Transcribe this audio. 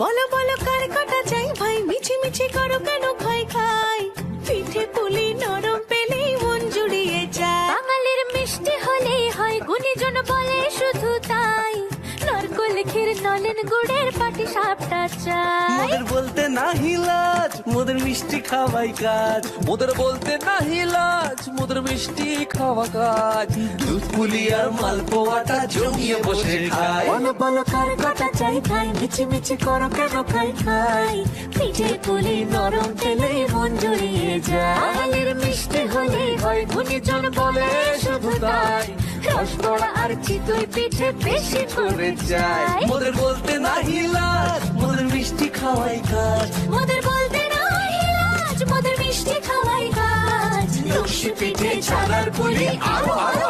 বলো বলো কার কাটা চাই ভাই, মিছি মিছি করো কেন খাই খাই, পিঠে পুলি নরম পেলেই মন জুড়িয়ে যায়। বাঙালির মিষ্টি হলেই হয়, গুণীজন বলে শুধু তাই, নরকোল ক্ষীর নলেন গুড়ের পাটি সাপটা চাই। মোদের বলতে নাহি লাজ, মোদের মিষ্টি খাওয়াই কাজ। মোদের বলতে নাহি লাজ, মোদের মিষ্টি খাওয়া কাজ। দুধ পুলি আর মালপোয়াটা জমিয়ে বসে খায়। বলো বলো কার কাটা চাই ভাই, মিছি মিছি করো কেন খাই খাই, পিঠে পুলি নরম পেলেই মন জুড়িয়ে যায়। বাঙালির মিষ্টি হলেই হয়, গুণীজন বলে শুধু তাই, রসগোল্লা আর চিতই পিঠে বেশি করে চাই। মোদের বলতে নাহি লাজ, মোদের মিষ্টি খাওয়াই কাজ। মোদের বলতে নাই লাজ, মোদের মিষ্টি খাওয়াই কাজ। লক্ষ্মী পিঠে ছানার পুলি আরো আরো